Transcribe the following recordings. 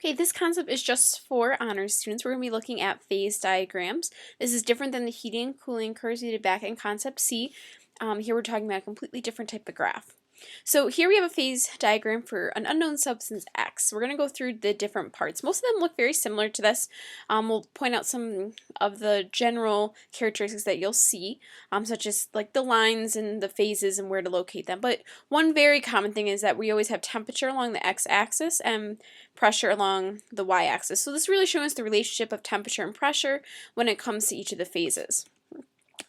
Okay, this concept is just for honors students. We're going to be looking at phase diagrams. This is different than the heating and cooling curves we did back in Concept C. Here we're talking about a completely different type of graph. So here we have a phase diagram for an unknown substance X. We're going to go through the different parts. Most of them look very similar to this. We'll point out some of the general characteristics that you'll see, such as like the lines and the phases and where to locate them. But one very common thing is that we always have temperature along the x-axis and pressure along the y-axis. So this really shows the relationship of temperature and pressure when it comes to each of the phases.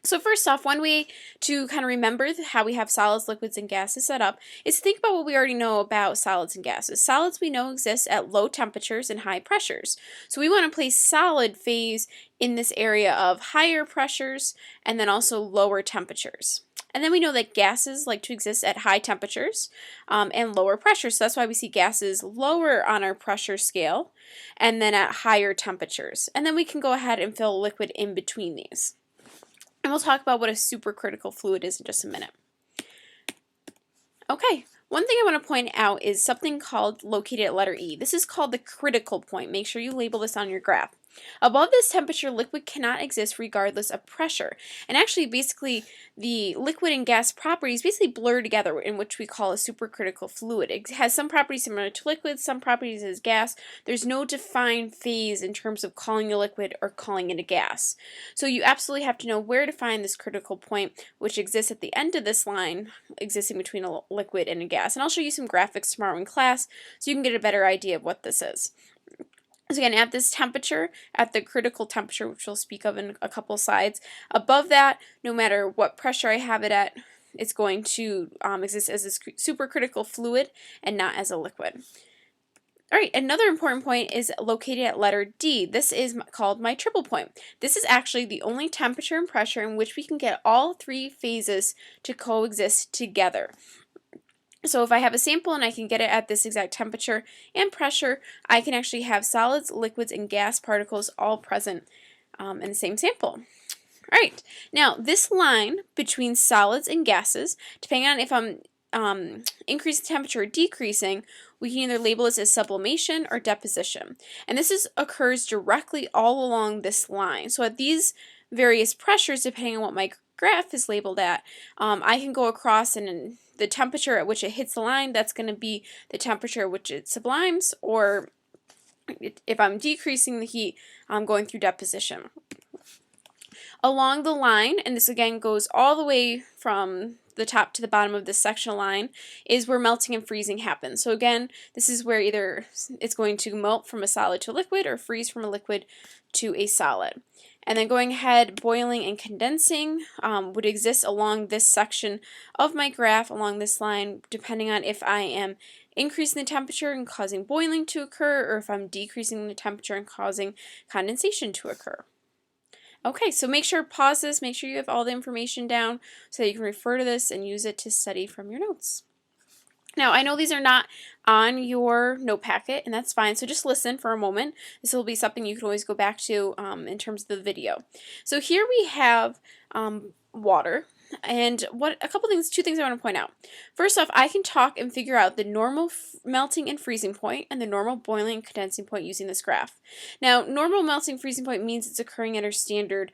So first off, one way to kind of remember how we have solids, liquids, and gases set up is to think about what we already know about solids and gases. Solids we know exist at low temperatures and high pressures. So we want to place solid phase in this area of higher pressures and then also lower temperatures. And then we know that gases like to exist at high temperatures and lower pressures. So that's why we see gases lower on our pressure scale and then at higher temperatures. And then we can go ahead and fill a liquid in between these. And we'll talk about what a supercritical fluid is in just a minute. Okay, one thing I want to point out is something called located at letter E. This is called the critical point. Make sure you label this on your graph. Above this temperature, liquid cannot exist regardless of pressure. And actually, basically, the liquid and gas properties basically blur together, in which we call a supercritical fluid. It has some properties similar to liquid, some properties as gas. There's no defined phase in terms of calling a liquid or calling it a gas. So you absolutely have to know where to find this critical point, which exists at the end of this line, existing between a liquid and a gas. And I'll show you some graphics tomorrow in class so you can get a better idea of what this is. So again, at this temperature, at the critical temperature, which we'll speak of in a couple slides, above that, no matter what pressure I have it at, it's going to exist as a supercritical fluid and not as a liquid. All right, another important point is located at letter D. This is called my triple point. This is actually the only temperature and pressure in which we can get all three phases to coexist together. So if I have a sample and I can get it at this exact temperature and pressure, I can actually have solids, liquids, and gas particles all present in the same sample. All right, now this line between solids and gases, depending on if I'm increasing temperature or decreasing, we can either label this as sublimation or deposition. And this occurs directly all along this line. So at these various pressures, depending on what my graph is labeled at, I can go across and the temperature at which it hits the line, that's going to be the temperature at which it sublimes, or if I'm decreasing the heat, I'm going through deposition. Along the line, and this again goes all the way from the top to the bottom of this sectional line, is where melting and freezing happens. So again, this is where either it's going to melt from a solid to a liquid or freeze from a liquid to a solid. And then going ahead, boiling and condensing would exist along this section of my graph, along this line, depending on if I am increasing the temperature and causing boiling to occur, or if I'm decreasing the temperature and causing condensation to occur. Okay, so make sure pause this, make sure you have all the information down so that you can refer to this and use it to study from your notes. Now, I know these are not on your note packet, and that's fine, so just listen for a moment. This will be something you can always go back to in terms of the video. So here we have water, and two things I want to point out. First off, I can talk and figure out the normal melting and freezing point and the normal boiling and condensing point using this graph. Now, normal melting freezing point means it's occurring at our standard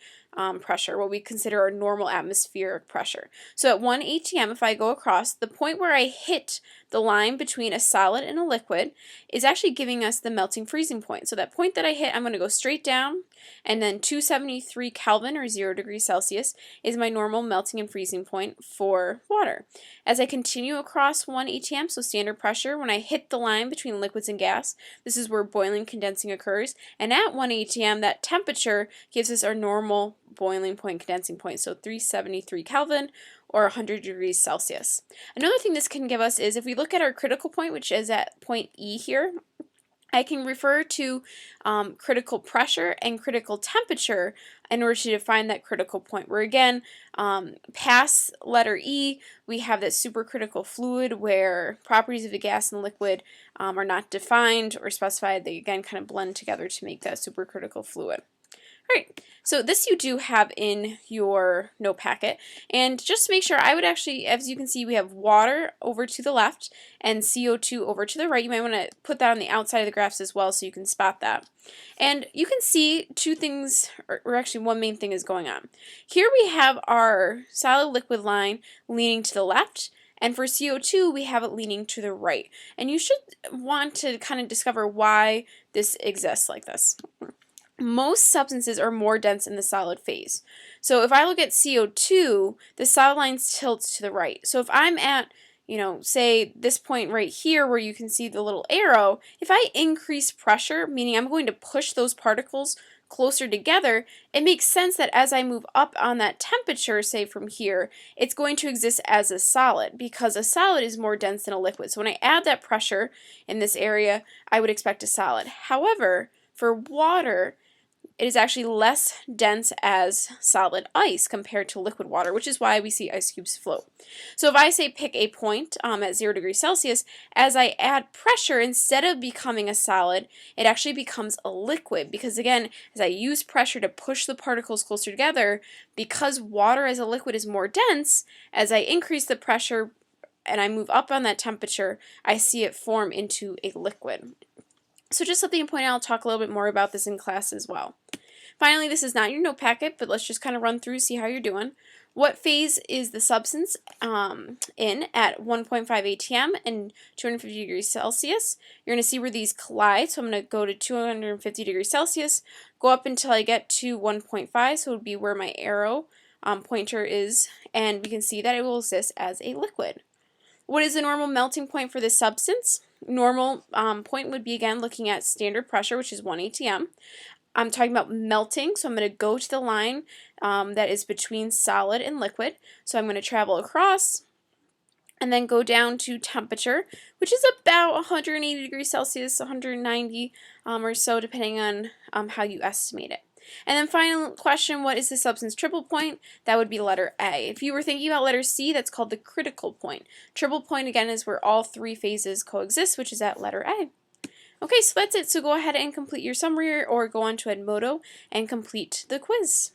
pressure, what we consider our normal atmospheric pressure. So at 1 atm, if I go across, the point where I hit the line between a solid and a liquid is actually giving us the melting freezing point. So that point that I hit, I'm going to go straight down, and then 273 Kelvin or 0 degrees Celsius is my normal melting and freezing point for water. As I continue across 1 atm, so standard pressure, when I hit the line between liquids and gas, this is where boiling condensing occurs, and at 1 atm, that temperature gives us our normal boiling point, condensing point, so 373 Kelvin or 100 degrees Celsius. Another thing this can give us is if we look at our critical point, which is at point E here, I can refer to critical pressure and critical temperature in order to define that critical point, where again, past letter E, we have that supercritical fluid where properties of the gas and liquid are not defined or specified. They again kind of blend together to make that supercritical fluid. Alright, so this you do have in your note packet, and just to make sure, I would actually, as you can see, we have water over to the left and CO2 over to the right. You might want to put that on the outside of the graphs as well so you can spot that. And you can see two things, or actually one main thing is going on. Here we have our solid liquid line leaning to the left, and for CO2 we have it leaning to the right. And you should want to kind of discover why this exists like this. Most substances are more dense in the solid phase. So if I look at CO2, the solid line tilts to the right. So if I'm at, say this point right here where you can see the little arrow, if I increase pressure, meaning I'm going to push those particles closer together, it makes sense that as I move up on that temperature, say from here, it's going to exist as a solid because a solid is more dense than a liquid. So when I add that pressure in this area, I would expect a solid. However, for water, it is actually less dense as solid ice compared to liquid water, which is why we see ice cubes float. So if I say pick a point at 0 degrees Celsius, as I add pressure, instead of becoming a solid, it actually becomes a liquid because, again, as I use pressure to push the particles closer together, because water as a liquid is more dense, as I increase the pressure and I move up on that temperature, I see it form into a liquid. So just something to point out, I'll talk a little bit more about this in class as well. Finally, this is not your note packet, but let's just kind of run through, see how you're doing. What phase is the substance in at 1.5 atm and 250 degrees Celsius? You're going to see where these collide, so I'm going to go to 250 degrees Celsius, go up until I get to 1.5, so it would be where my arrow pointer is, and we can see that it will exist as a liquid. What is the normal melting point for this substance? Normal point would be, again, looking at standard pressure, which is 1 atm. I'm talking about melting, so I'm going to go to the line that is between solid and liquid. So I'm going to travel across and then go down to temperature, which is about 180 degrees Celsius, 190 or so, depending on how you estimate it. And then final question, what is the substance triple point? That would be letter A. If you were thinking about letter C, that's called the critical point. Triple point, again, is where all three phases coexist, which is at letter A. Okay, so that's it. So go ahead and complete your summary or go on to Edmodo and complete the quiz.